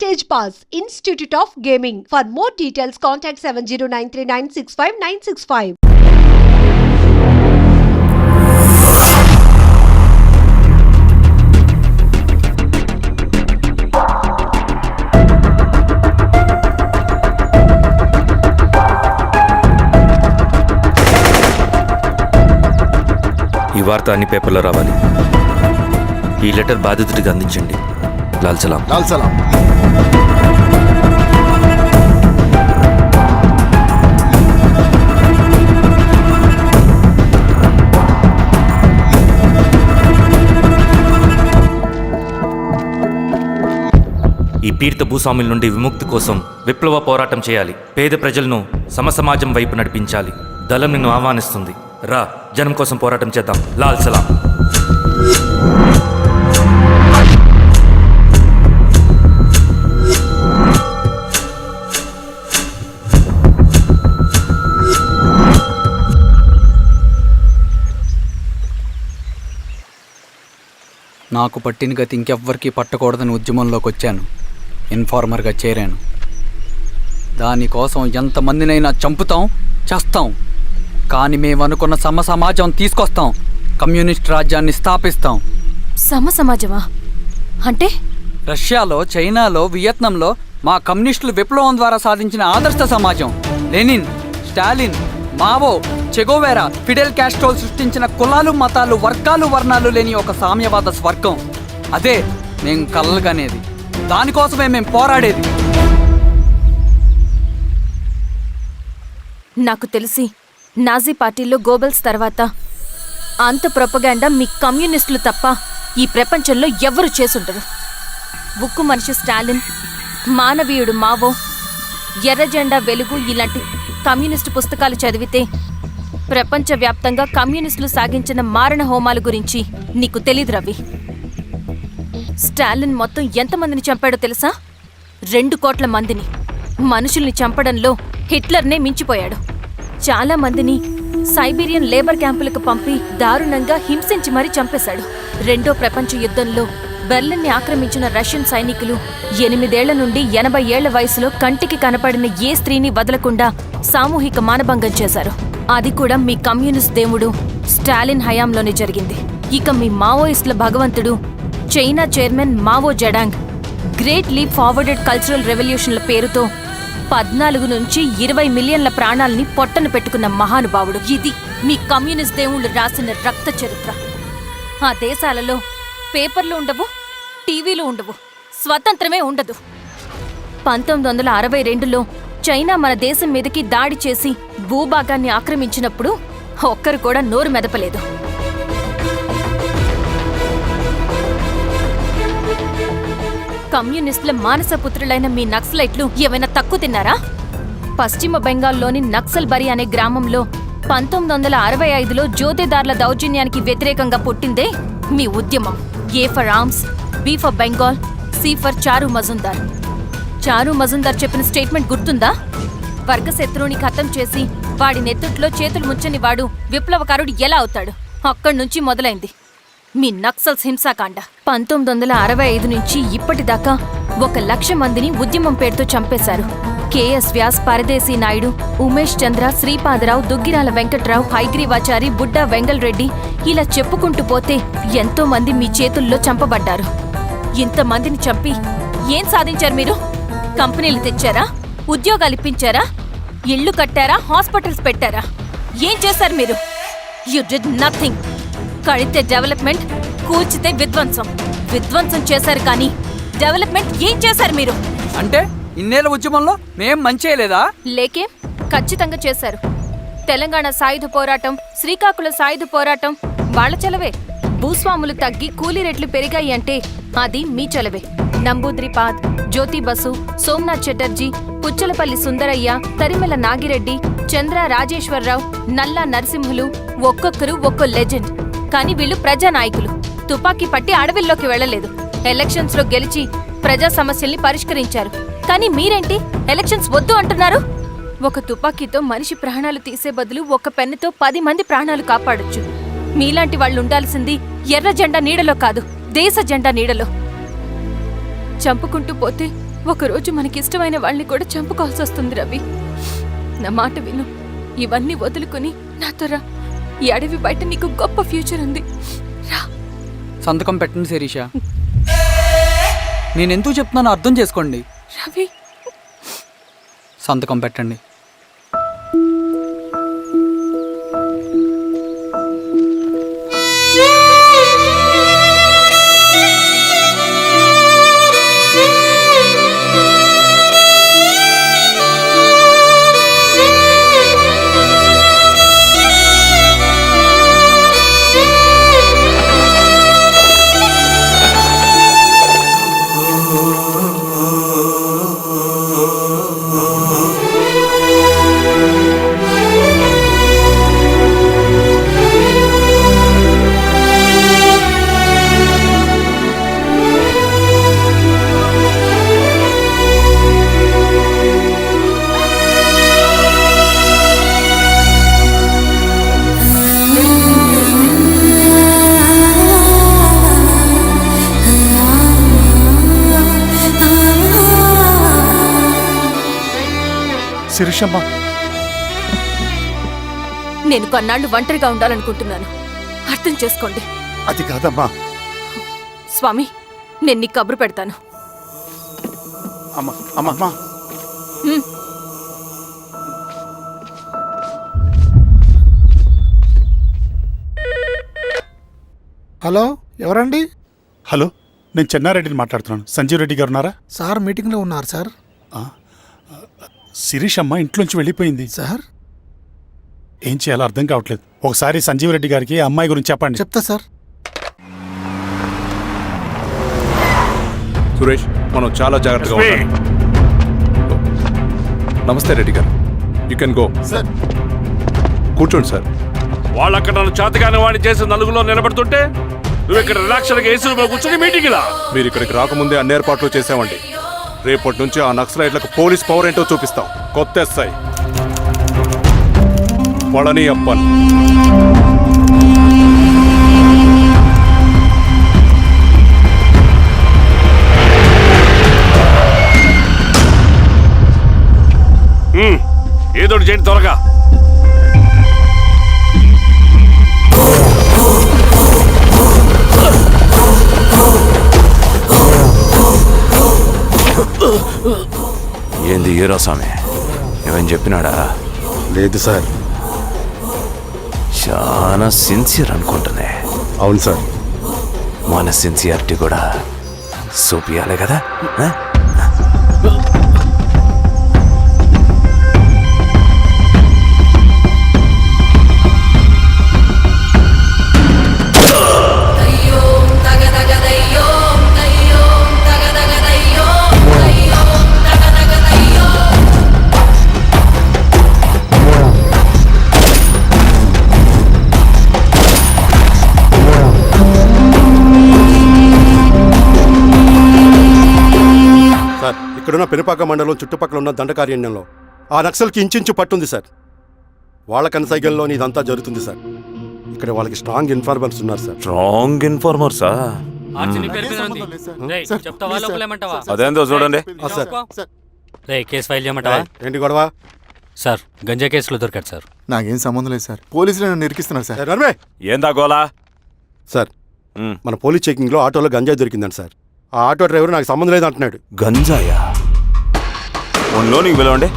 Stage Pass, Institute of Gaming. For more details, contact 7093965965. ఈ వార్త అన్ని పేపర్లో రావాలి. ఈ లెటర్ బాధితుడికి అందించండి. లాల్ సలాం. లాల్ సలాం. ఈ పీడిత భూస్వాముల నుండి విముక్తి కోసం విప్లవ పోరాటం చేయాలి. పేద ప్రజలను సమసమాజం వైపు నడిపించాలి. దళం నిన్ను ఆహ్వానిస్తుంది. రా, జనం కోసం పోరాటం చేద్దాం. లాల్ సలాం. నాకు పట్టిన గతి ఇంకెవ్వరికీ పట్టకూడదని ఉద్యమంలోకి వచ్చాను. ఇన్ఫార్మర్గా చేరాను. దానికోసం ఎంతమందినైనా చంపుతాం, చేస్తాం. కానీ మేమనుకున్న సమాజం తీసుకొస్తాం. కమ్యూనిస్ట్ రాజ్యాన్ని స్థాపిస్తాం. సమాజమా అంటే? రష్యాలో, చైనాలో, వియత్నంలో మా కమ్యూనిస్టులు విప్లవం ద్వారా సాధించిన ఆదర్శ సమాజం. Lenin, Stalin, Mao, Che Guevara, Fidel క్యాస్ట్రోల్ సృష్టించిన కులాలు, మతాలు, వర్గాలు, వర్ణాలు లేని ఒక సామ్యవాద స్వర్గం. అదే మేము కలలుగనేది. దానికోసమే మేము పోరాడేది. నాకు తెలిసి నాజీ పార్టీలో గోబెల్స్ తర్వాత అంత ప్రొపగాండా మీ కమ్యూనిస్టులు తప్ప ఈ ప్రపంచంలో ఎవ్వరూ చేసుండరు. ఉక్కు మనిషి స్టాలిన్, మానవీయుడు మావో, ఎర్ర జెండా వెలుగు ఇలాంటి కమ్యూనిస్టు పుస్తకాలు చదివితే ప్రపంచవ్యాప్తంగా కమ్యూనిస్టులు సాగించిన మారణ హోమాల గురించి నీకు తెలీదు రవి. స్టాలిన్ మొత్తం ఎంతమందిని చంపాడో తెలుసా? 2 కోట్ల మందిని. మనుషుల్ని చంపడంలో హిట్లర్నే మించిపోయాడు. చాలా మందిని సైబీరియన్ లేబర్ క్యాంపులకు పంపి దారుణంగా హింసించి మరీ చంపేశాడు. 2వ ప్రపంచ యుద్ధంలో బెర్లిన్ని ఆక్రమించిన రష్యన్ సైనికులు 8 ఏళ్ల నుండి 80 ఏళ్ల వయసులో కంటికి కనపడిన ఏ స్త్రీని వదలకుండా సామూహిక మానభంగం చేశారు. అది కూడా మీ కమ్యూనిస్ట్ దేవుడు స్టాలిన్ హయాంలోనే జరిగింది. ఇక మీ మావోయిస్టుల భగవంతుడు China chairman Mao Zedong great leap forwarded cultural రెవల్యూషన్ల పేరుతో 14 నుంచి 20 మిలియన్ల ప్రాణాలని పొట్టన పెట్టుకున్న మహానుభావుడు. ఇది మీ కమ్యూనిస్ట్ దేవుళ్ళు రాసిన రక్త చరిత్ర. ఆ దేశాలలో పేపర్లు ఉండవు, టీవీలు ఉండవు, స్వతంత్రమే ఉండదు. 1962లో చైనా మన దేశం మీదకి దాడి చేసి భూభాగాన్ని ఆక్రమించినప్పుడు ఒక్కరు కూడా నోరు మెదపలేదు. కమ్యూనిస్టుల మానసపుత్రులైన మీ నక్సలైట్లు ఏమైనా తక్కువ తిన్నారా? పశ్చిమ బెంగాల్లోని నక్సల్బరి అనే గ్రామంలో 1965లో జోతేదార్ల దౌర్జన్యానికి వ్యతిరేకంగా పుట్టిందే మీ ఉద్యమం. A for arms, B for Bengal, C for Charu Majumdar. చారు మజుందార్ చెప్పిన స్టేట్మెంట్ గుర్తుందా? వర్గశత్రువుని ఖతం చేసి వాడి నెత్తుట్లో చేతులు ముంచని వాడు విప్లవకారుడు ఎలా అవుతాడు? అక్కడి నుంచి మొదలైంది మీ నక్సల్స్ హింసాకాండ. 1965 నుంచి ఇప్పటిదాకా 1,00,000 మందిని ఉద్యమం పేరుతో చంపేశారు. కేఎస్ వ్యాస్, పరదేశీ నాయుడు, ఉమేష్ చంద్ర, శ్రీపాదరావు, దుగ్గిరాల వెంకట్రావు, హైగ్రీవాచారి, బుడ్డా వెంగల్ రెడ్డి, ఇలా చెప్పుకుంటూ పోతే ఎంతో మంది మీ చేతుల్లో చంపబడ్డారు. ఇంతమందిని చంపి ఏం సాధించారు మీరు? కంపెనీలు తెచ్చారా? ఉద్యోగాలు ఇప్పించారా? ఇళ్లు కట్టారా? హాస్పిటల్స్ పెట్టారా? ఏం చేశారు మీరు? You did nothing. కడితే డెవలప్మెంట్, కూల్చితే విధ్వంసం. విధ్వంసం చేశారు కానీ డెవలప్మెంట్ ఏం చేశారు మీరు? అంటే ఇన్నేళ్ల ఉద్యమంలో మేం మంచేయలేదా? లేకే, ఖచ్చితంగా చేశారు. తెలంగాణ సాయుధ పోరాటం, శ్రీకాకుళం సాయుధ పోరాటం వాళ్ల చలవే. భూస్వాములు తగ్గి కూలీ రేట్లు పెరిగాయి అంటే అది మీ చలవే. నంబూద్రిపాద్, జ్యోతి బసు, సోమనాథ్ చటర్జీ, పుచ్చలపల్లి సుందరయ్య, తరిమెల నాగిరెడ్డి, చంద్ర రాజేశ్వరరావు, నల్లా నరసింహులు ఒక్కొక్కరు ఒక్కో లెజెండ్. కానీ వీళ్ళు ప్రజానాయకులు. తుపాకీ పట్టి అడవిల్లోకి వెళ్లలేదు. ఎలక్షన్స్ లో గెలిచి ప్రజా సమస్యల్ని పరిష్కరించారు. కానీ మీరేంటి ఎలక్షన్స్ వద్దు అంటున్నారు? ఒక తుపాకీతో మనిషి ప్రాణాలు తీసే బదులు ఒక పెన్నుతో 10 మంది ప్రాణాలు కాపాడొచ్చు. మీలాంటి వాళ్ళు ఉండాల్సింది ఎర్ర జెండా నీడలో కాదు, దేశ జెండా నీడలో. చంపుకుంటూ పోతే ఒకరోజు మనకిష్టమైన వాళ్ళని కూడా చంపుకోవాల్సి వస్తుంది రవి. నా మాట విను, ఇవన్నీ వదులుకొని నాతో రా. ఈ అడవి బయట నీకు గొప్ప ఫ్యూచర్ ఉంది, రా. సంతకం పెట్టండి శిరీష. నేనెందుకు చెప్తున్నానో అర్థం చేసుకోండి. రవి, సంతకం పెట్టండి. శిరీషమ్మ, నేను కొన్నాళ్ళు ఒంటరిగా ఉండాలనుకుంటున్నాను, అర్థం చేసుకోండి. అది కాదమ్మా. స్వామి, నేను నీకు కబురు పెడతాను. అమ్మా అమ్మా, హలో, ఎవరండి? హలో, నేను చెన్నారెడ్డిని మాట్లాడుతున్నాను. సంజీవ్ రెడ్డి గారు ఉన్నారా? సార్ మీటింగ్లో ఉన్నారు సార్. శిరీషమ్మ ఇంట్లోంచి వెళ్ళిపోయింది సార్ ఏం చేయాలో అర్థం కావట్లేదు. ఒకసారి సంజీవ్ రెడ్డి గారికి ఆ అమ్మాయి గురించి చెప్పండి. చెప్తా సార్. సురేష్, మనం చాలా జాగ్రత్తగా ఉండాలి. నమస్తే రెడ్డి గారు, యూ కెన్ గో. సార్ కూర్చోండి సార్. వాళ్ళక్కడ నన్ను చేతగానే వాడిని చేసి నలుగులో నిలబడుతుంటే నువ్వు ఇక్కడ రిలాక్స్గా ఏసీలో కూర్చొని మీటింగ్ ఇలా. మీరు ఇక్కడికి రాకముందే అన్ని ఏర్పాట్లు చేసామండి. రేపటి నుంచి ఆ నక్సలైట్లకు పోలీస్ పవర్ ఏంటో చూపిస్తాం. కొత్త ఎస్ఐ పళని అప్పన్. ఏదోటి చేయండి త్వరగా. ఏంది హీరో స్వామి, ఏమని చెప్పినాడా? లేదు సార్. చాలా సిన్సియర్ అనుకుంటున్నా. అవును సార్. మన సిన్సియారిటీ కూడా చూపియాలి కదా. ఇక్కడున్న పెనుపాక మండలం చుట్టుపక్కల ఉన్న దండకారణ్యంలో ఆ నక్సల్కి ఇంచుంచు పట్టుంది సార్. వాళ్ళ కనసైగల్లోని ఇదంతా జరుగుతుంది సార్. ఇక్కడ వాళ్ళకి స్ట్రాంగ్ ఇన్ఫార్మర్స్ ఉన్నారు సార్. స్ట్రాంగ్ ఇన్ఫార్మర్సా? అదేందో చూడండి. కేసు ఫైల్ చేయమంటావా? ఏంటి గొడవ సార్? గంజా కేసులో దొరికాడు సార్. నాకేం సంబంధం లేదు సార్. పోలీసులు నన్ను నిరికిస్తున్నారు సార్. నర్మే ఏందా గోలా? సార్, మన పోలీస్ చెకింగ్లో ఆటోలో గంజాయి దొరికిందండి సార్. ఆ ఆటో డ్రైవర్ నాకు సంబంధం లేదు అంటున్నాడు. గంజాయా? లోనికి పిలవండి.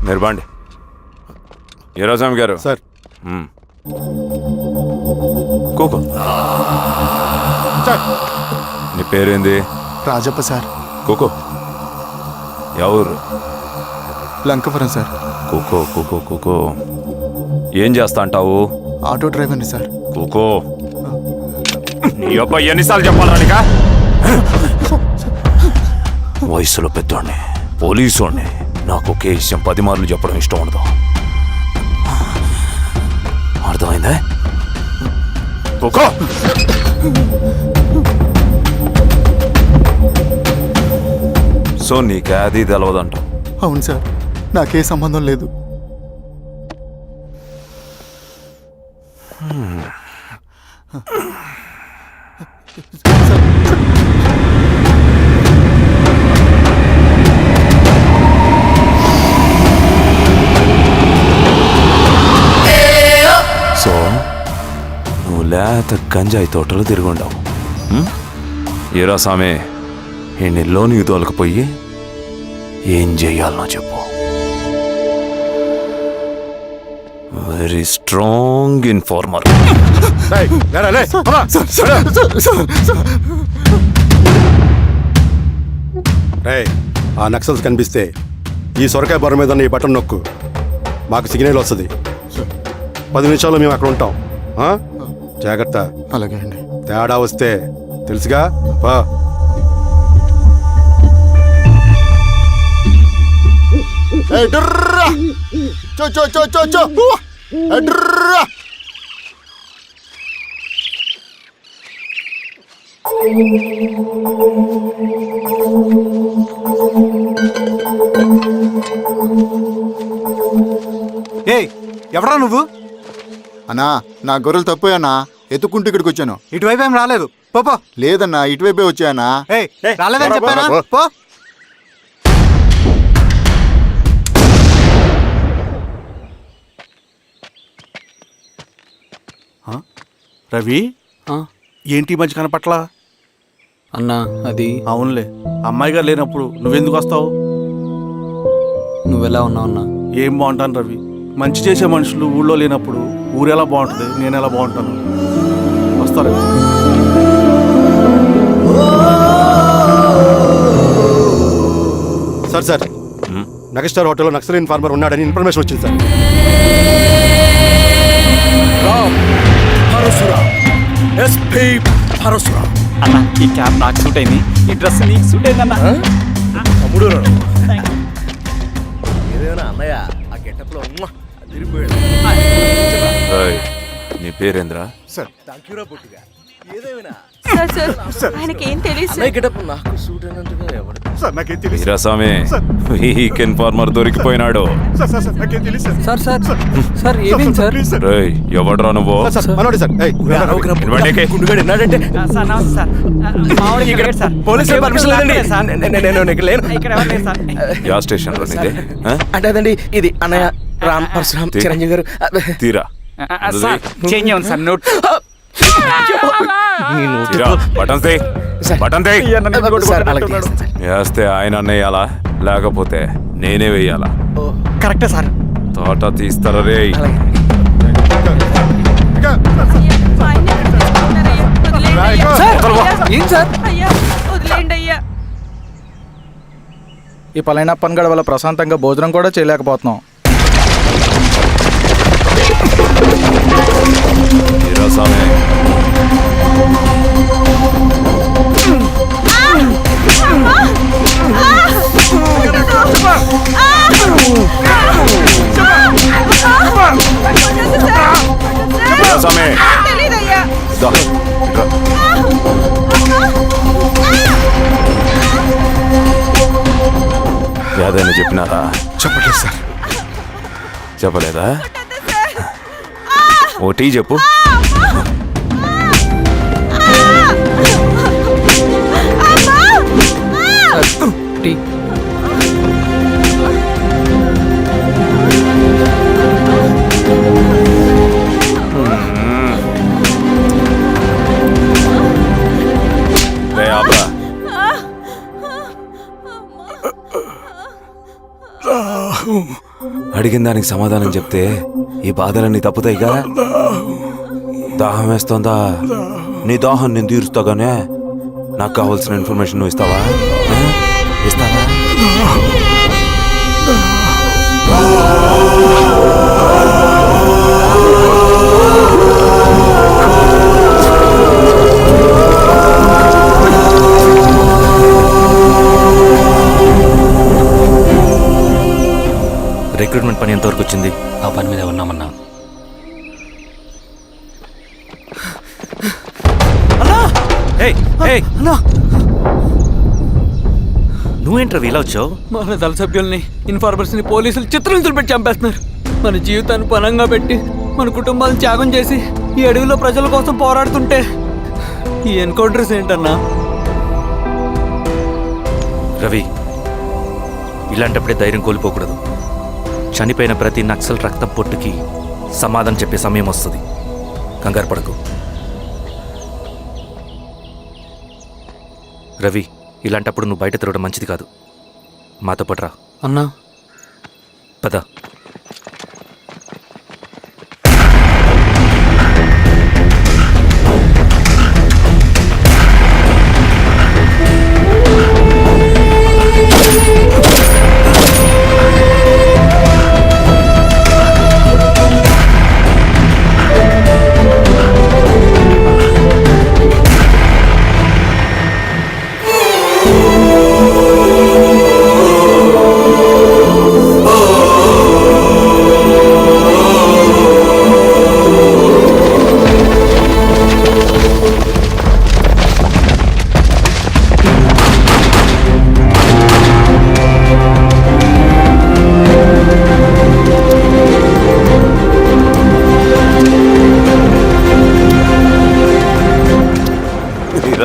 మీరు బాండి. హీరోస్వామి గారు సార్. కూకో. నీ పేరేంది? రాజప్ప సార్. కూకో. ఎవరు? లంకపురం సార్. కూకో కూకో కూకో. ఏం చేస్తా అంటావు? ఆటో డ్రైవర్ని సార్. కూకో. నీ అబ్బాయి ఎన్నిసార్లు చెప్పాలా నీకా? వయసులో పెద్దోడిని, పోలీసోడిని, నాకు ఒకే విషయం 10 మార్లు చెప్పడం ఇష్టం ఉండదు. అర్థమైందా? కూకో. సో నీకే అది తెలవదంట? అవును సార్, నాకే సంబంధం లేదు. గంజాయి తోటలు తిరుగుండవు. ఏరా సామే, ఈ లోనికి తోలకపోయి ఏం చెయ్యాలనో చెప్పు. Very strong informer. ఆ నక్సల్స్ కనిపిస్తే ఈ సొరకాయ బొర మీద ఉన్న ఈ బటన్ నొక్కు, మాకు సిగ్నల్ వస్తుంది. 10 నిమిషాల్లో మేము అక్కడ ఉంటాం. జాగ్రత్త. అలాగే అండి. తేడా వస్తే తెలుసుగా. పా. ఎవరా నువ్వు? అన్నా నా గొర్రెలు తప్పోయానా, ఎత్తుకుంటూ ఇక్కడికి వచ్చాను. ఇటువైపు ఏం రాలేదు. పో. లేదన్నా ఇటువైపే వచ్చానా. రాలేదని చెప్పానా? పో. రవి, ఏంటి మంచి కనపట్ల? అన్నా అది అవునులే, అమ్మాయి గారు లేనప్పుడు నువ్వెందుకు వస్తావు? నువ్వెలా ఉన్నావు అన్నా? ఏం బాగుంటాను రవి, మంచి చేసే మనుషులు ఊళ్ళో లేనప్పుడు ఊరు ఎలా బాగుంటుంది, నేను ఎలా బాగుంటాను? వస్తారా? సార్ మెగాస్టార్ హోటల్లో నక్సల్ ఇన్ఫార్మర్ ఉన్నాడని ఇన్ఫర్మేషన్ వచ్చింది సార్. అన్నా ఈ క్యాప్ నాకు సూట్ అయింది, ఈ డ్రెస్ నీకు సూట్ అయిందన్నా. నీ పేరేంద్రా? వీరాస్వామి, వీక్ ఇన్ఫార్మర్ దొరికిపోయినాడు. సార్ ఏమేం సార్? ఎవడ్రా నువ్వు? యా స్టేషన్ లో నీదే? అంటే అదండి ఇది అన్నయ్య రామ్ పరశురామ్ చిరంజీవి గారు. తీరా సార్ నోట్ వేస్తే ఆయన వేయాలా, లేకపోతే నేనే వేయాలా? కరెక్టే సార్. తోట తీస్తారా రే? ఏం సార్? ఈ పలైనప్పన్ గడ వల్ల ప్రశాంతంగా భోజనం కూడా చేయలేకపోతున్నాం. ఏదైనా చెప్పినారా? చెప్పలేదు సార్. చెప్పలేదా? ఓటీ చెప్పు. అడిగిన దానికి సమాధానం చెప్తే ఈ బాధలన్నీ తప్పుతాయిగా. దాహం వేస్తుందా? నీ దాహం నేను తీరుస్తాగానే నాకు కావాల్సిన ఇన్ఫర్మేషన్ నువ్వు ఇస్తావా? ఇస్తావా? రిక్రూట్మెంట్ పని ఎంతవరకు వచ్చింది? ఆ పని మీద ఉన్నామన్నా. నువ్వేంట్రా ఇలా వచ్చావు? మన దళ సభ్యుల్ని, ఇన్ఫార్మర్స్ ని పోలీసులు చిత్రహింసలు పెట్టి చంపేస్తున్నారు. మన జీవితాన్ని పనంగా పెట్టి మన కుటుంబాలను త్యాగం చేసి ఈ అడవిలో ప్రజల కోసం పోరాడుతుంటే ఈ ఎన్కౌంటర్స్ ఏంటన్నా? రవి, ఇలాంటప్పుడే ధైర్యం కోల్పోకూడదు. చనిపోయిన ప్రతి నక్సల్ రక్తం పొట్టుకి సమాధానం చెప్పే సమయం వస్తుంది. కంగారు పడకు. రవి, ఇలాంటప్పుడు నువ్వు బయట తిరగడం మంచిది కాదు. మాతో పాటు రా. అన్నా పద.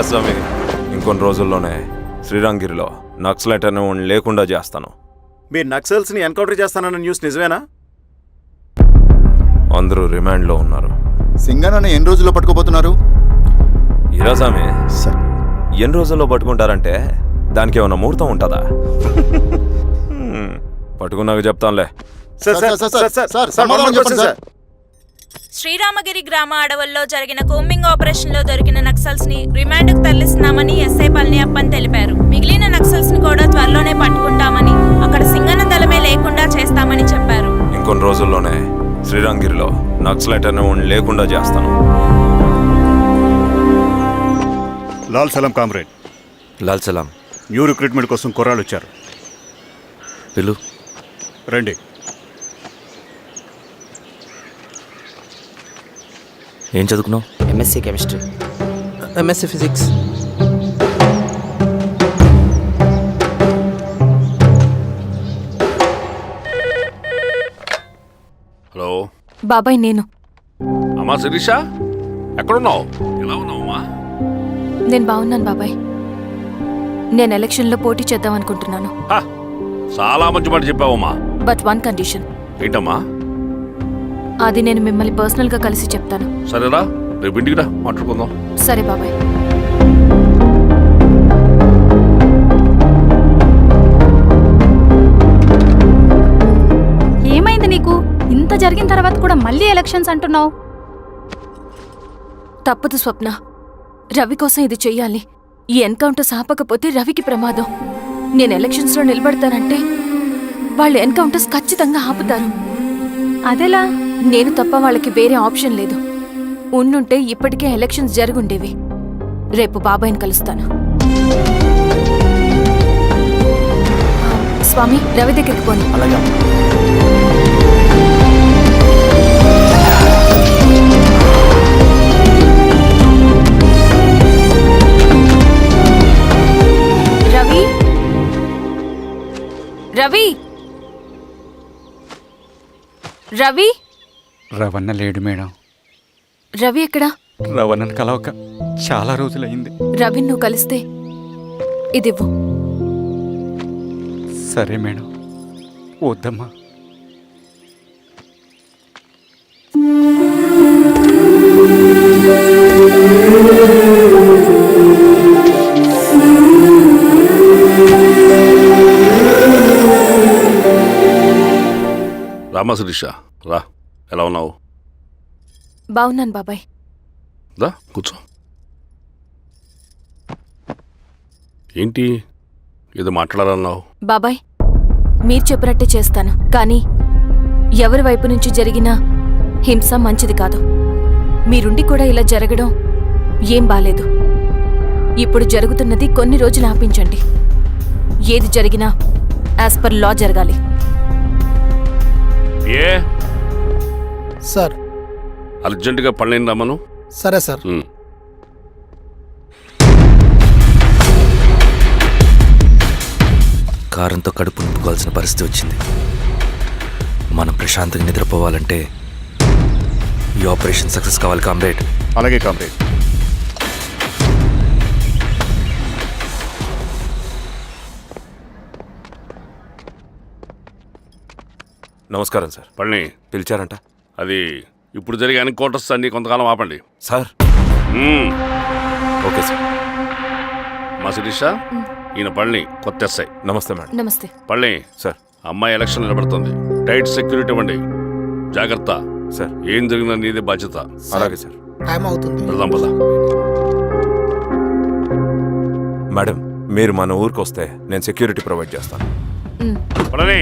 స్వామి, ఇంకొన్ని రోజుల్లోనే శ్రీరంగిరిలో నక్సలైట్ అనే వాడిని లేకుండా చేస్తాను. మీరు నక్సల్స్ని ఎన్కౌంటర్ చేస్తానన్న న్యూస్ నిజమేనా? అందరూ రిమాండ్లో ఉన్నారు. సింగనని ఎన్ని రోజుల్లో పట్టుకోబోతున్నారు? ఈరోజామి సార్, ఎన్ని రోజుల్లో పట్టుకుంటారంటే దానికి ఏమైనా ముహూర్తం ఉంటుందా? పట్టుకున్నాక చెప్తానులే. శ్రీరామగిరి గ్రామ అడవుల్లో జరిగిన కోంబింగ్ ఆపరేషన్ లో దొరికిన నక్సల్స్ ని రిమాండ్ కు తరలిస్తున్నామని ఎస్ఐ పళనియప్పన్ తెలిపారు. మిగిలిన నక్సల్స్ ని కూడా త్వరలోనే పట్టుకుంటామని, అక్కడ సింగన దళమే లేకుండా చేస్తామని చెప్పారు. ఇంకొన్ని రోజుల్లోనే శ్రీరంగిరిలో నక్సలైట్ అనే వాడిని లేకుండా చేస్తాను. లాల్ సలాం కామ్రేడ్. లాల్ సలాం. న్యూ రిక్రూట్మెంట్ కోసం కుర్రాళ్ళు వచ్చారు. పిలు. రండి. ఏం చదువుకున్నావు? MSc chemistry. MSc physics. Hello బాబాయ్, నేను. అమ్మా శిరీష, ఎక్కడున్నావు? ఎలా ఉన్నావు అమ్మా? నేను బాగున్నాను బాబాయ్. నేను ఎలక్షన్లో పోటీ చేద్దాం అనుకుంటున్నాను. చాలా మంచి మాట చెప్పావమ్మా. But one condition. ఏంటమ్మా? అది నేను మిమ్మల్ని పర్సనల్ గా కలిసి చెప్తాను. సరేరా, రేపు ఇంటికి రా, మాట్లాడుకుందాం. సరే బాబాయ్. ఏమైంది నీకు? ఇంత జరిగిన తర్వాత కూడా మళ్ళీ ఎలక్షన్స్ అంటున్నావు? తప్పదు స్వప్న, రవి కోసం ఇది చెయ్యాలి. ఈ ఎన్కౌంటర్ ఆపకపోతే రవికి ప్రమాదం. నేను ఎలక్షన్స్ లో నిలబడతానంటే వాళ్ళు ఎన్కౌంటర్స్ ఖచ్చితంగా ఆపుతారు. అదెలా? నేను తప్ప వాళ్ళకి వేరే ఆప్షన్ లేదు. ఉండుంటే ఇప్పటికే ఎలక్షన్స్ జరుగుండేవి. రేపు బాబాయ్ని కలుస్తాను. స్వామి, రవి దగ్గరికి పోని. అలాగే. రవి, రవి, రవి. రవణ లేడు మేడం. రవి ఎక్కడా? రవణను కలవక చాలా రోజులైంది. రవి నువ్వు కలిస్తే ఇదివ్వు. సరే మేడం. వద్దమ్మా. రామా శిరీష, రా. ఎలా ఉన్నావు? బాగున్నాను బాబాయ్. దా కూర్చో. ఏంటి ఏదో మాట్లాడాలన్నావు? బాబాయ్, మీరు చెప్పినట్టే చేస్తాను. కానీ ఎవరి వైపు నుంచి జరిగినా హింస మంచిది కాదు. మీరుండి కూడా ఇలా జరగడం ఏం బాలేదు. ఇప్పుడు జరుగుతున్నది కొన్ని రోజులు ఆపించండి. ఏది జరిగినా యాజ్ పర్ లా జరగాలి. ఏ సార్? అర్జెంటుగా పళ్ళని రమ్మను. సరే సార్. కారంతో కడుపు నింపుకోవాల్సిన పరిస్థితి వచ్చింది. మనం ప్రశాంతంగా నిద్రపోవాలంటే ఈ ఆపరేషన్ సక్సెస్ కావాలి కామ్రేడ్. అలాగే కామ్రేడ్. నమస్కారం సార్. పళ్ళని పిలిచారంట? అది ఇప్పుడు జరిగే ఎన్కౌంటర్స్ అన్ని కొంతకాలం ఆపండి సార్. Okay sir. అమ్మా శిరీష, ఈయన పళ్ళని కొత్త ఎస్ఐ. నమస్తే మేడం. నమస్తే. పళ్ళని సార్. అమ్మాయి ఎలక్షన్ నిలబడుతుంది, టైట్ సెక్యూరిటీ ఇవ్వండి. జాగ్రత్త సార్. ఏం జరిగినా నీదే బాధ్యత. అలాగే సార్. టైం అవుతుంది. వెళ్దాం పద. మేడం, మీరు మన ఊరికి వస్తే నేను సెక్యూరిటీ ప్రొవైడ్ చేస్తాను. పళ్ళని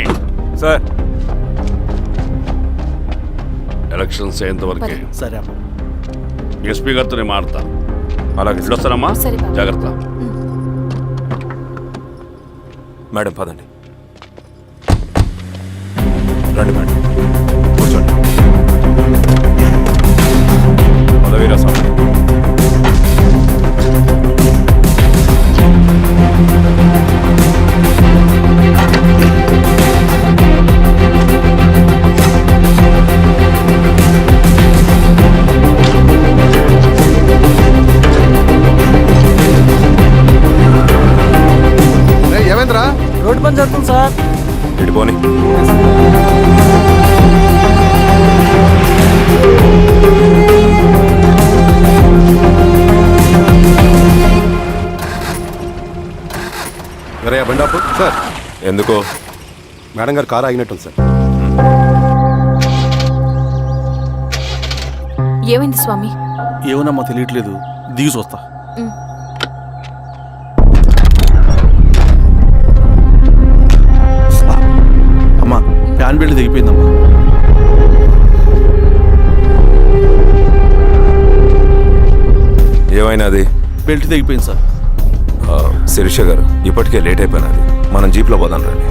సార్. ఎలక్షన్స్ అయ్యేంత వరకే. సరే అమ్మా. ఎస్పీ గారితో నేను మాడతా. అలాగే సార్. వస్తానమ్మా, సరే బాబు. జాగ్రత్త. మేడం పదండి. రండి మేడం, కూర్చోండి. పదవీరా స్వామి. ఏమైందిరా? రోడ్డు పని జరుగుతుంది సార్. ఇటు పోనీ. అరే బండాపు సార్. ఎందుకో? మేడం గారు కారు ఆగినట్టుంది సార్. ఏమైంది స్వామి? ఏమోనమ్మా తెలియట్లేదు, దిగి చూస్తా. అమ్మా, ఫ్యాన్ బెల్ట్ దిగిపోయిందమ్మా. ఏమైనాది? బెల్ట్ తెగిపోయింది సార్. శిరీష గారు, ఇప్పటికే లేట్ అయిపోయినది, మనం జీప్లో పోదాం రండి.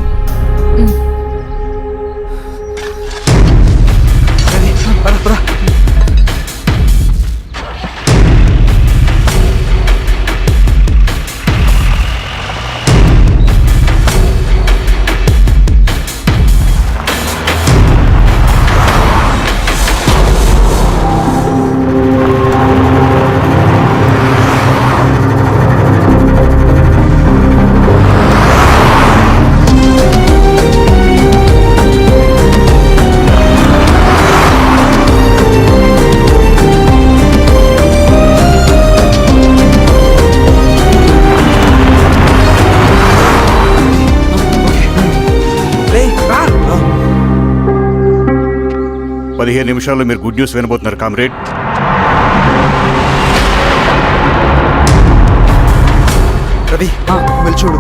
నిమిషాల్లో మీరు గుడ్ న్యూస్ వినబోతున్నారు కామ్రేడ్. రవి వెళ్ళి చూడు.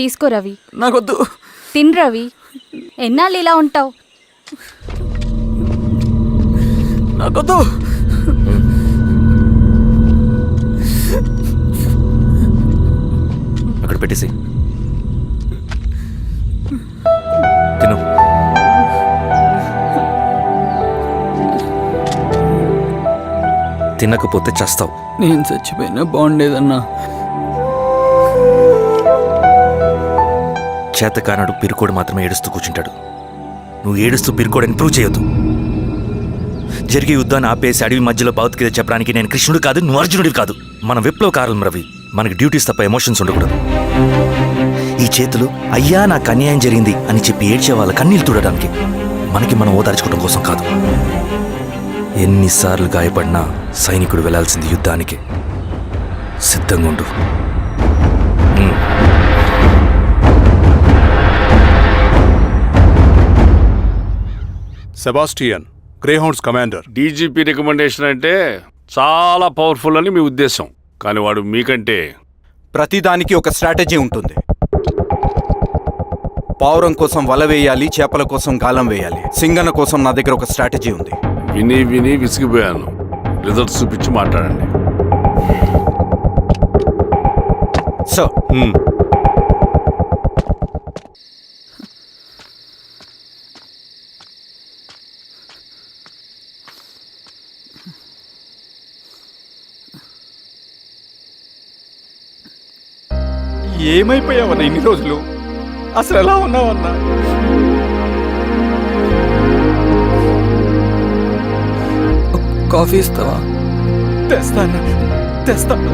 తీసుకో రవి. నాకొద్దు. తిన్ రవి. ఎన్నాళ్ళు ఇలా ఉంటావు? నాకొద్దు. అక్కడ పెట్టేసి తిను. తినకపోతే చస్తావు. నేను చచ్చిపోయినా బాగుండేదన్నా. చేతకానడు పిరుకోడు మాత్రమే ఏడుస్తూ కూర్చుంటాడు. నువ్వు ఏడుస్తూ పిరుకోడని ప్రూవ్ చేయొద్దు. జరిగే యుద్ధాన్ని ఆపేసి అడవి మధ్యలో భౌతికత చెప్పడానికి నేను కృష్ణుడు కాదు, నువ్వు అర్జునుడివి కాదు. మన విప్లవకారులం రవి. మనకి డ్యూటీస్ తప్ప ఎమోషన్స్ ఉండకూడదు. ఈ చేతులు అయ్యా నాకు అన్యాయం జరిగింది అని చెప్పి ఏడ్చే వాళ్ళ కన్నీళ్ళు తుడడానికి, మనకి మనం ఓదార్చుకోవడం కోసం కాదు. ఎన్నిసార్లు గాయపడినా సైనికుడు వెళ్లాల్సింది యుద్ధానికి. సిద్ధంగా ఉండు. Sebastian, Greyhounds commander. DGP recommendation అంటే చాలా పవర్ఫుల్ అని మీ ఉద్దేశం, కానీ వాడు మీకంటే ప్రతిదానికి ఒక స్ట్రాటజీ ఉంటుంది. పావురం కోసం వల వేయాలి, చేపల కోసం గాలం వేయాలి. సింగన కోసం నా దగ్గర ఒక స్ట్రాటజీ ఉంది. విని విని విసిగిపోయాను. రిజల్ట్స్ చూపించి మాట్లాడండి. సో ఏమైపోయావన్నా ఇన్ని రోజులు? అసలు ఎలా ఉన్నావన్నా? కాఫీ ఇస్తావా? తెస్తాను, తెస్తాను.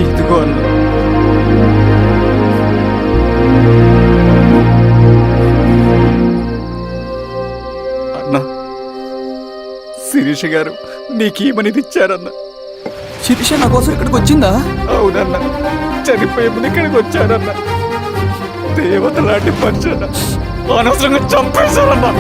ఇదిగో అన్నా. అన్నా, శిరీష గారు నీకేమనేది ఇచ్చారన్నా. శిరీష నా కోసం ఇక్కడికి వచ్చిందా? అవునన్నా, చనిపోయే ముందు ఇక్కడికి వచ్చారన్నా. దేవత లాంటి మనిషి అనవసరంగా చంపేశారన్నా.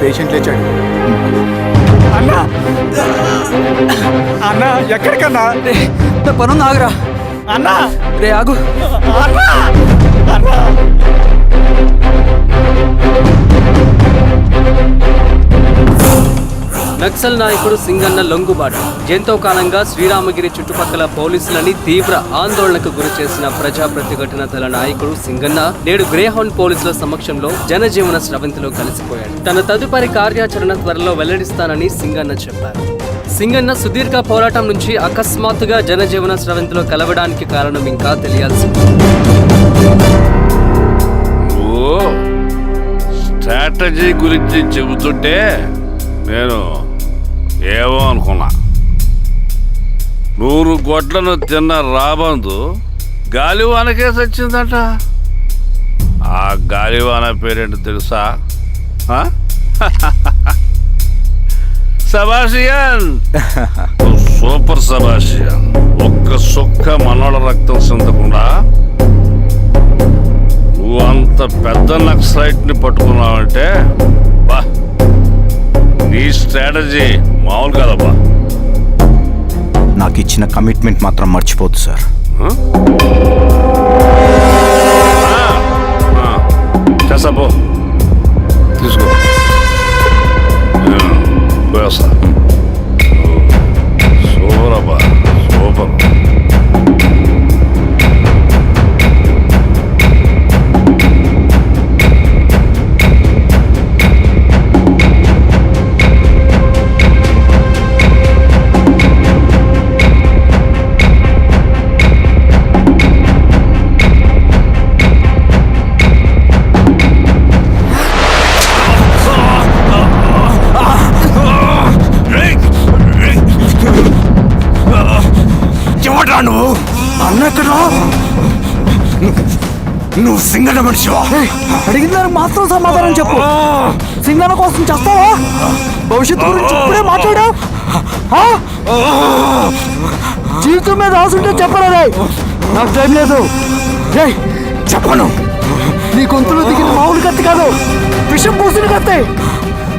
పేషెంట్ లేచాడు. అన్నా అన్నా ఎక్కడికన్నా? పనుంది, ఆగురా. అన్నా రే ఆగు. అన్నా అన్నా నక్సల్ నాయకుడు సింగన్న లొంగుబాటు ఎంతో కాలంగా శ్రీరామగిరి చుట్టుపక్కల పోలీసులని తీవ్ర ఆందోళనకు గురి చేసిన ప్రజా ప్రతిఘటన దళ నాయకుడు సింగన్న నేడు గ్రేహౌండ్ పోలీసుల సమక్షంలో జనజీవన స్రవంతిలో కలిసిపోయాడు. తన తదుపరి కార్యాచరణ త్వరలో వెల్లడిస్తానని సింగన్న చెప్పారు. సింగన్న సుదీర్ఘ పోరాటం నుంచి అకస్మాత్తుగా జనజీవన స్రవంతిలో కలవడానికి కారణం ఇంకా తెలియాల్సింది. స్ట్రాటజీ గురించి చెబుతుంటే నేను ఏమో అనుకున్నా. 100 గొడ్లను తిన్న రాబందు గాలివానకే సచ్చిందట. ఆ గాలివాన పేరేంటో తెలుసా? సబాషియన్, సూపర్ సబాషియన్. ఒక్క సుక్క మనోళ్ళ రక్తం సిందకుండా నువ్వు అంత పెద్ద నక్సలైట్ ని పట్టుకున్నావంటే బా, నీ స్ట్రాటజీ మామూలు కాదబ్బా. నాకు ఇచ్చిన కమిట్మెంట్ మాత్రం మర్చిపోద్దు సార్. చేసాపో, తీసుకో. పోయేస్తా. సూపర్ అబ్బా, సూపర్. నువ్వు అన్న ఎక్కడ? నువ్వు సింగన్న మనిషివా? అడిగిన దానికి మాత్రం సమాధానం చెప్పు. సింగన్న కోసం చేస్తావా? భవిష్యత్తు గురించి ఇప్పుడే మాట్లాడా? జీవితం మీద ఆశుంటే చెప్పరా? నాకు టైం లేదు. చెప్పను. నీ గొంతులో దిగిన మామూలు కత్తి కాదు, విషం పూసిన కత్తి.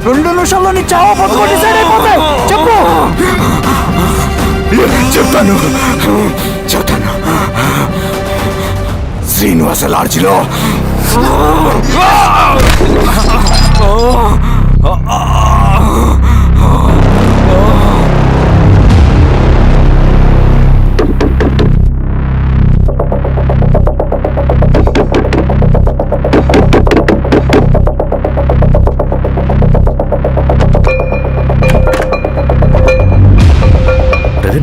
2 నిమిషాల్లో నీ చావా బతుకు డిసైడ్ అయిపోతాయి. చెప్పు. చెప్తాను. శ్రీనివాస లాడ్జిలో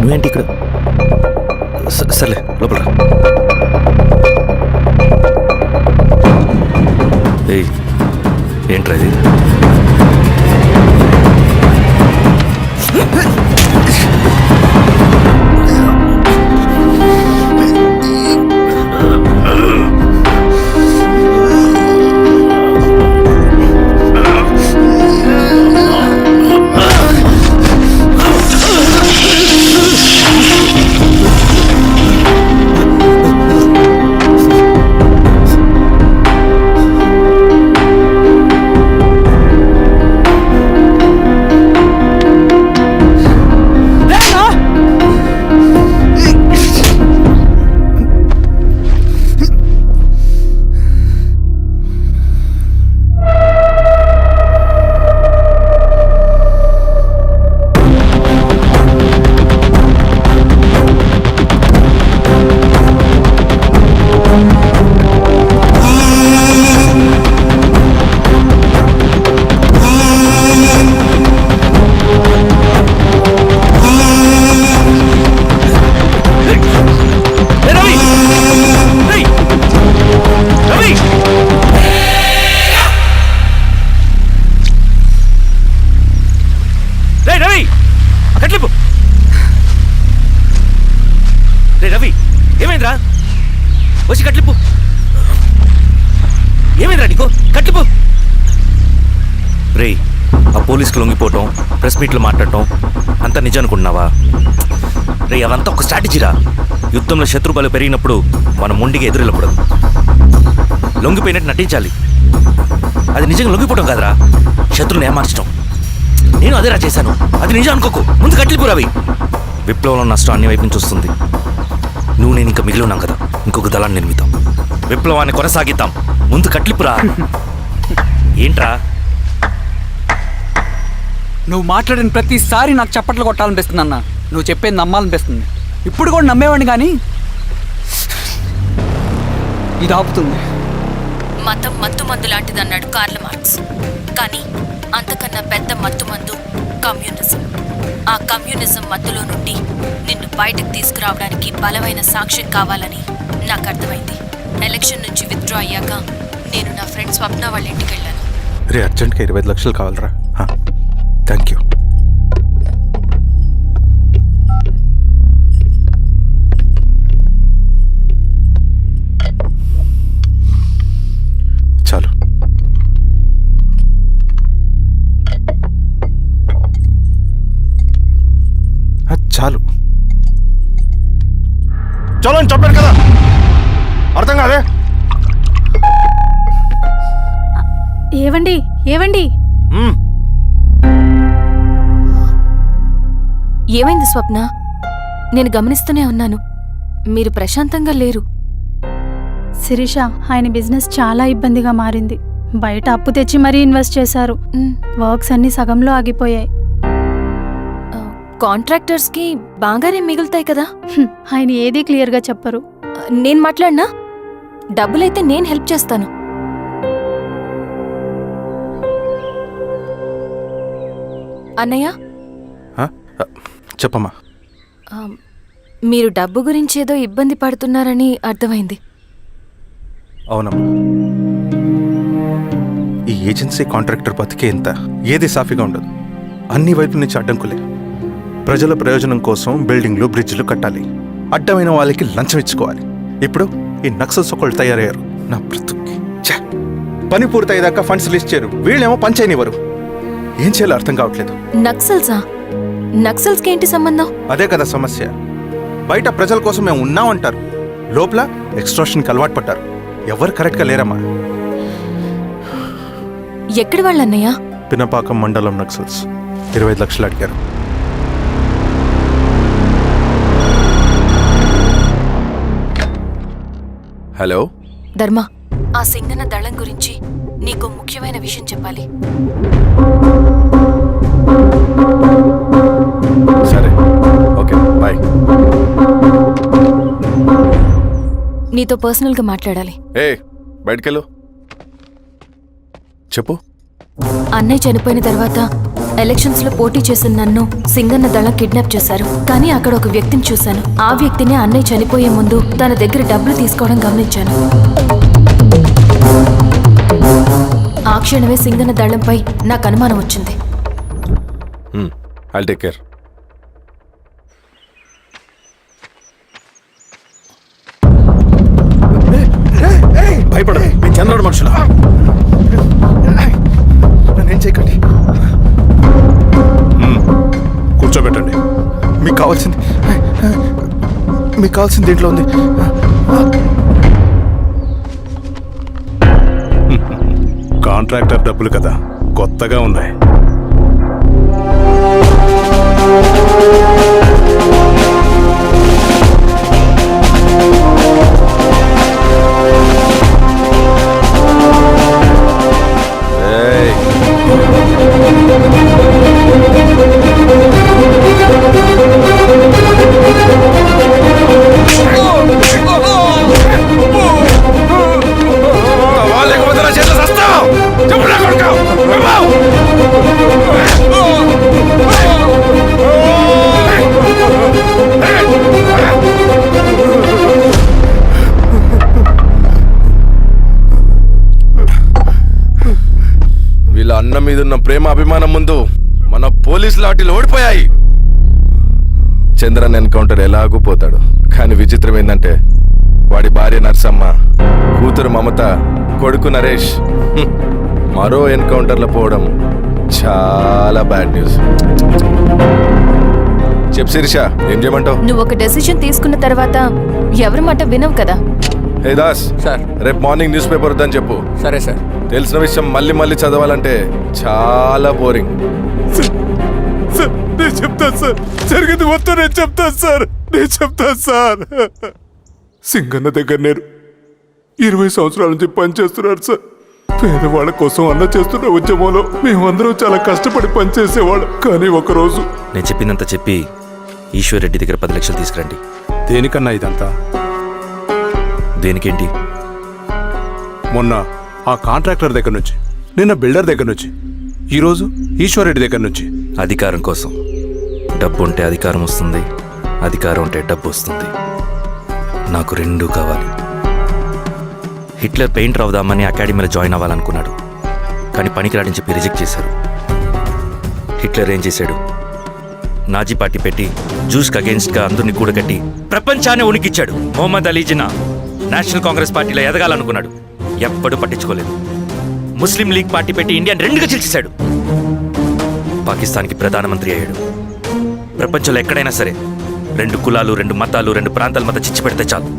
నువ్వేంటి ఇక్కడ? సర్లే, లోపల. ఏంట్రా ఇది? రవి, ఏమైందిరా? వచ్చి కట్లిప్పు. ఏమైందిరా నీకు? కట్లిప్పు. రే, ఆ పోలీసులు లొంగిపోవటం, ప్రెస్ మీట్లో మాట్లాడటం అంతా నిజం అనుకుంటున్నావా? రే, అవంతా ఒక స్ట్రాటజీరా. యుద్ధంలో శత్రుబలు పెరిగినప్పుడు మనం మొండిగా ఎదురెళ్ళకూడదు. లొంగిపోయినట్టు నటించాలి. అది నిజంగా లొంగిపోవటం కాదురా. శత్రుని ఏమార్చడం. నేను అదేరా చేశాను. అది నిజం అనుకోకు. ముందు కట్టిలిపురవి. విప్లవంలో నష్టం అన్ని వైపు నుంచి వస్తుంది. నువ్వు నేను ఇంకా మిగిలి ఉన్నాం కదా, ఇంకొక దళాన్ని నిర్మిద్దాం, విప్లవాన్ని కొనసాగిద్దాం. ముందు కట్లిపురా. ఏంట్రా నువ్వు మాట్లాడిన ప్రతిసారి నాకు చప్పట్లు కొట్టాలనిపిస్తుంది అన్న. నువ్వు చెప్పేది నమ్మాలనిపిస్తుంది. ఇప్పుడు కూడా నమ్మేవాడిని కానీ ఇది ఆపుతుంది. మతం మత్తుమందు లాంటిదన్నాడు కార్ల్ మార్క్స్. కానీ అంతకన్నా పెద్ద మత్తుమందు కమ్యూనిజం. ఆ కమ్యూనిజం మత్తులో నుండి నిన్ను బయటకు తీసుకురావడానికి బలమైన సాక్ష్యం కావాలని నాకు అర్థమైంది. ఎలక్షన్ నుంచి విత్డ్రా అయ్యాక నేను నా ఫ్రెండ్ స్వప్న వాళ్ళ ఇంటికి వెళ్ళాను. రే అర్జెంట్గా 25 లక్షలు కావాలరా. Thank you. చాలు. చాలు. చలో అని చెప్పాను కదా, అర్థం కాదే. ఏవండి ఏవండి ఏమైంది స్వప్న? నేను గమనిస్తూనే ఉన్నాను, మీరు ప్రశాంతంగా లేరు. శిరీష, ఆయన బిజినెస్ చాలా ఇబ్బందిగా మారింది. బయట అప్పు తెచ్చి మరీ ఇన్వెస్ట్ చేశారు. వర్క్స్ అన్ని సగంలో ఆగిపోయాయి. కాంట్రాక్టర్స్కి బాగానే మిగులుతాయి కదా. ఆయన ఏదీ క్లియర్గా చెప్పరు. నేను మాట్లాడినా డబ్బులైతే నేను హెల్ప్ చేస్తాను. అన్నయ్య, చెప్పమ్మా. మీరు డబ్బు గురించి ఏదో ఇబ్బంది పడుతున్నారని అర్థమైంది. అవునమ్మా, ఈ ఏజెన్సీ కాంట్రాక్టర్ బతికే ఇంత ఏది సాఫీగా ఉండదు. అన్ని వైపుల నుంచి అడ్డంకులే. ప్రజల ప్రయోజనం కోసం బిల్డింగ్లు బ్రిడ్జ్లు కట్టాలి, అడ్డమైన వాళ్ళకి లంచం ఇచ్చుకోవాలి. ఇప్పుడు ఈ నక్సల్స్ ఒకళ్ళు తయారయ్యారు. నా బ్రతుక్కి పని పూర్తయ్యేదాకా ఫండ్స్ లిస్ట్ చేయరు, వీళ్ళేమో పంచాయనివ్వరు. ఏం చేయాలో అర్థం కావట్లేదు. నక్సల్సా? నక్సల్స్కి ఏంటి సంబంధం? అదే కదా సమస్య. బయట ప్రజల కోసం మేము ఉన్నామంటారు, లోపల ఎక్స్ట్రాషన్కి అలవాటు పడ్డారు. ఎవరు కరెక్ట్గా లేరమ్మా. ఎక్కడి వాళ్ళన్నయ్యా? పినపాకం మండలం నక్సల్స్ 25 లక్షలు అడిగారు. హలో ధర్మ, ఆ సింగన్న దళం గురించి నీకు ముఖ్యమైన విషయం చెప్పాలి. సరే, ఓకే, బాయ్. నీతో పర్సనల్గా మాట్లాడాలి. బయటకెళ్ళు. చెప్పు. అన్నయ్య చనిపోయిన తర్వాత ఎలక్షన్స్ లో పోటీ చేసిన నన్ను సింగన్న దళం కిడ్నాప్ చేశారు. కానీ అక్కడ ఒక వ్యక్తిని చూశాను. ఆ వ్యక్తిని అన్నయ్య చనిపోయే ముందు తన దగ్గర డబ్బులు తీసుకోవడం గమనించాను. ఆ క్షణమే సింగన్న దళంపై నాకు అనుమానం వచ్చింది. I'll take care. భయపడదు, మీ చంద్రుడు మనుషులు. నన్నేం చేయకండి. కూర్చోబెట్టండి. మీకు కావాల్సింది దీంట్లో ఉంది. కాంట్రాక్టర్ డబ్బులు కదా, కొత్తగా ఉన్నాయి. వీళ్ళ అన్న మీదున్న ప్రేమ అభిమానం ముందు మన పోలీస్ లాఠీలు ఓడిపోయాయి. చంద్రన్ ఎన్కౌంటర్ ఎలాగూ పోతాడు. కానీ విచిత్రం ఏంటంటే వాడి భార్య నర్సమ్మ, కూతురు మమత, కొడుకు నరేష్ మరో ఎన్కౌంటర్లో పోవడం చాలా బ్యాడ్ న్యూస్. చెప్పు శిరీష, ఏం చేయమంటావు? నువ్వు ఒక డెసిషన్ తీసుకున్న తర్వాత ఎవరి మాట వినవు కదా. హే దాస్ సార్. రేపు మార్నింగ్ న్యూస్ పేపర్ వద్దని చెప్పు. సరే సార్. తెలిసిన విషయం మళ్ళీ మళ్ళీ చదవాలంటే చాలా బోరింగ్. సార్ నేను చెప్తాను సార్, జరిగింది మొత్తం నేను చెప్తాను సార్. సింగన్న దగ్గర నేను 20 సంవత్సరాల నుంచి పనిచేస్తున్నారు సార్. పేదవాళ్ళ కోసం అన్న చేస్తున్న ఉద్యమంలో మేమందరం చాలా కష్టపడి పనిచేసేవాళ్ళం. కానీ ఒకరోజు నేను చెప్పినంత చెప్పి ఈశ్వర్ రెడ్డి దగ్గర 10 లక్షలు తీసుకురండి. దేనికన్నా ఇదంతా? దేనికేంటి? మొన్న ఆ కాంట్రాక్టర్ దగ్గర నుంచి, నిన్న బిల్డర్ దగ్గర నుంచి, ఈరోజు ఈశ్వర్ రెడ్డి దగ్గర నుంచి. అధికారం కోసం. డబ్బు ఉంటే అధికారం వస్తుంది, అధికారం ఉంటే డబ్బు వస్తుంది. నాకు రెండూ కావాలి. హిట్లర్ పెయింటర్ అవుదామని అకాడమీలో జాయిన్ అవ్వాలనుకున్నాడు, కానీ పనికిరాడని చెప్పి రిజెక్ట్ చేశారు. హిట్లర్ ఏం చేశాడు? నాజీ పార్టీ పెట్టి జూస్కి అగేన్స్ట్గా అందరినీ కూడగట్టి ప్రపంచాన్ని ఉనికిచ్చాడు. మొహమ్మద్ అలీ జిన్నా నేషనల్ కాంగ్రెస్ పార్టీలో ఎదగాలనుకున్నాడు, ఎప్పుడూ పట్టించుకోలేదు. ముస్లిం లీగ్ పార్టీ పెట్టి ఇండియాని రెండుగా చీల్చేశాడు. పాకిస్తాన్కి ప్రధానమంత్రి అయ్యాడు. ప్రపంచంలో ఎక్కడైనా సరే 2 కులాలు, 2 మతాలు, 2 ప్రాంతాల మధ్య చిచ్చు పెడితే చాలు,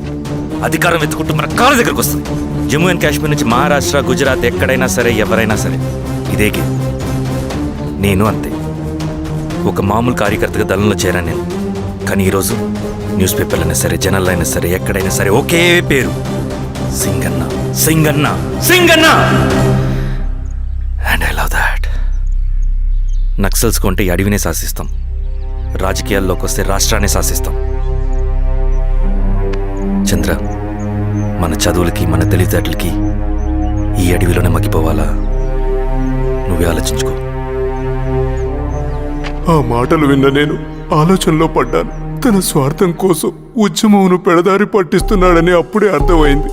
అధికారం వెతుకుంటూ మన కాళ్ళ దగ్గరకు వస్తుంది. జమ్మూ అండ్ కాశ్మీర్ నుంచి మహారాష్ట్ర, గుజరాత్ ఎక్కడైనా సరే, ఎవరైనా సరే ఇదే గేమ్. నేను అంతే. ఒక మామూలు కార్యకర్తగా దళంలో చేరాను నేను. కానీ ఈరోజు న్యూస్ పేపర్లైనా సరే, జనాల్లో అయినా సరే, ఎక్కడైనా సరే ఒకే పేరు, Singanna, Singanna, Singanna. And I love that. Naxals కొంటే ఈ అడవినే శాసిస్తాం, రాజకీయాల్లోకి వస్తే రాష్ట్రాన్ని శాసిస్తాం. చంద్ర, మన చదువులకి, మన తెలివితేటలకి ఈ అడవిలోనే మగ్గిపోవాలా? నువ్వే ఆలోచించుకో. ఆ మాటలు విన్న నేను ఆలోచనలో పడ్డాను. తన స్వార్థం కోసం ఉద్యమంను పెడదారి పట్టిస్తున్నాడని అప్పుడే అర్థమైంది.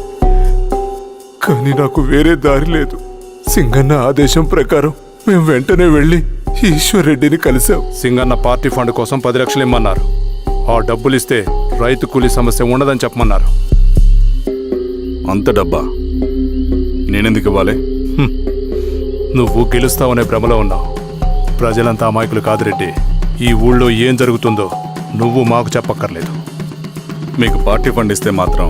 కానీ నాకు వేరే దారి లేదు. సింగన్న ఆదేశం ప్రకారం మేము వెంటనే వెళ్ళి ఈశ్వర్ రెడ్డిని కలిశాం. సింగన్న పార్టీ ఫండ్ కోసం 10 లక్షలు ఇమ్మన్నారు. ఆ డబ్బులు ఇస్తే రైతు కూలీ సమస్య ఉండదని చెప్పమన్నారు. అంత డబ్బా నేనెందుకు ఇవ్వాలి? నువ్వు గెలుస్తావనే భ్రమలో ఉన్నావు. ప్రజలంతా అమాయకులు కాదు రెడ్డి. ఈ ఊళ్ళో ఏం జరుగుతుందో నువ్వు మాకు చెప్పక్కర్లేదు. మీకు పార్టీ ఫండ్ ఇస్తే మాత్రం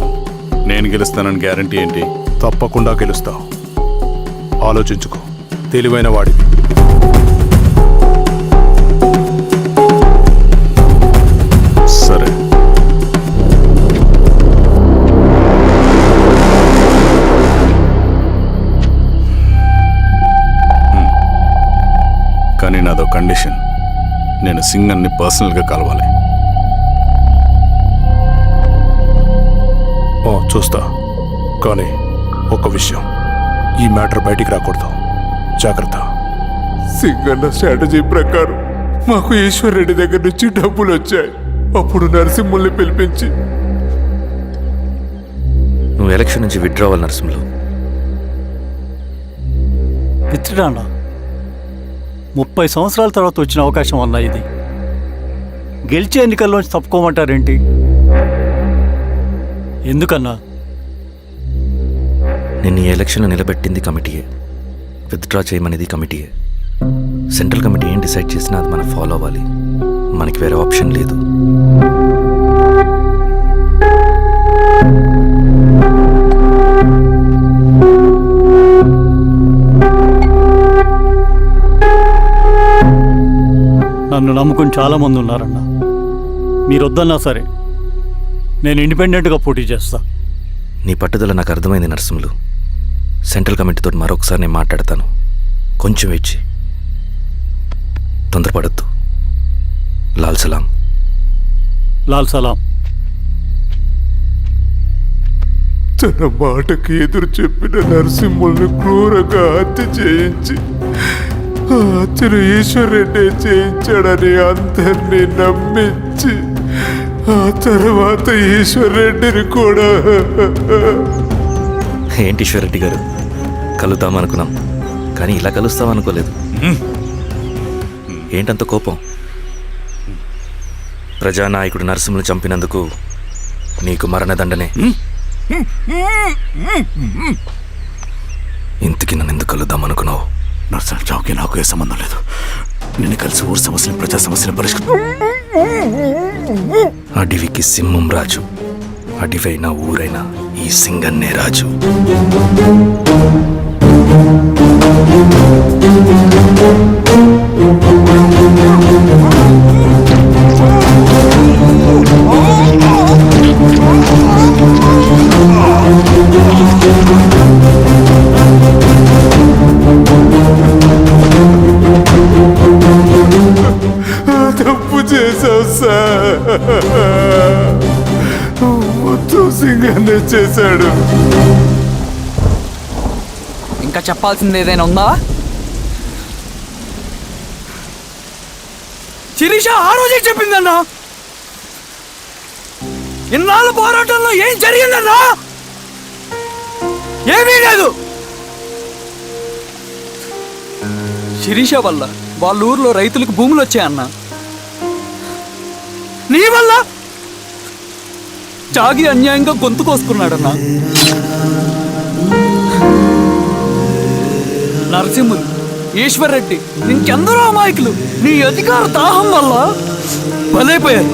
నేను గెలుస్తానని గ్యారంటీ ఏంటి? తప్పకుండా గెలుస్తావు. ఆలోచించుకో, తెలివైన వాడివి. సరే. కానీ నాదో కండిషన్. నేను సింగన్ని పర్సనల్గా కలవాలి. చూస్తా. కానీ ఒక విషయం, ఈ మ్యాటర్ బయటికి రాకూడదు. జాగ్రత్త. సింగన్న స్ట్రాటజీ ప్రకారం మాకు ఈశ్వర్ రెడ్డి దగ్గర నుంచి డబ్బులు వచ్చాయి. అప్పుడు నరసింహుల్ని పిలిపించి, నువ్వు ఎలక్షన్ నుంచి విత్డ్రా అవ్వాలి నరసింహులు. విత్డ్రానా? 30 సంవత్సరాల తర్వాత వచ్చిన అవకాశం అన్నా ఇది. గెలిచే ఎన్నికల్లోంచి తప్పుకోమంటారేంటి? ఎందుకన్నా? నిన్ను ఈ ఎలక్షన్లో నిలబెట్టింది కమిటీయే, విత్డ్రా చేయమనేది కమిటీయే. సెంట్రల్ కమిటీ ఏం డిసైడ్ చేసినా అది మనం ఫాలో అవ్వాలి. మనకి వేరే ఆప్షన్ లేదు. నన్ను నమ్ముకుని చాలామంది ఉన్నారన్నా. మీరు వద్దన్నా సరే నేను ఇండిపెండెంట్గా పోటీ చేస్తా. నీ పట్టుదల నాకు అర్థమైంది నరసింహులు. సెంట్రల్ కమిటీతో మరొకసారి నేను మాట్లాడతాను. కొంచెం వెచ్చి, తొందరపడద్దు. లాల్ సలాం. లాల్ సలాం. తన మాటకి ఎదురు చెప్పిన నరసింహుల్ని క్రూరంగా హత్య చేయించి, ఆ హత్యను ఈశ్వర్ రెడ్డి చేయించాడని అందరినీ నమ్మించి, ఆ తర్వాత ఈశ్వర్ రెడ్డిని కూడా. ఏంటి ఈశ్వర్ రెడ్డి గారు, కలుద్దాం అనుకున్నాం, కానీ ఇలా కలుస్తాం అనుకోలేదు. ఏంటంత కోపం? ప్రజానాయకుడు నరసింహులు చంపినందుకు నీకు మరణదండనే. ఇంతకీ నన్ను ఎందుకు కలుద్దాం అనుకున్నావు? నరసింహ చావుకి నాకు ఏ సంబంధం లేదు. నిన్ను కలిసి ఊరు సమస్యలు, ప్రజా సమస్యలు పరిష్కరించు. అడవికి సింహం రాజు. అడవైనా ఊరైనా ఈ సింగన్నే రాజు. తప్పు చేశావు సార్. మొత్తం సింగన్నే చేశాడు. ఇంకా చెప్పాల్సింది ఏదైనా ఉందా? శిరీష ఆ రోజే చెప్పిందన్నా. ఇన్నాళ్ళ పోరాటంలో ఏం జరిగిందన్నా? ఏమీ లేదు. శిరీష వల్ల వాళ్ళ ఊర్లో రైతులకు భూములు వచ్చాయన్నా. నీ వల్ల జాగి అన్యాయంగా గొంతు కోసుకున్నాడన్నా. నరసింహులు, ఈశ్వర్ రెడ్డి, ఇంకెందరో అమాయకులు నీ అధికార దాహం వల్ల బలైపోయారు.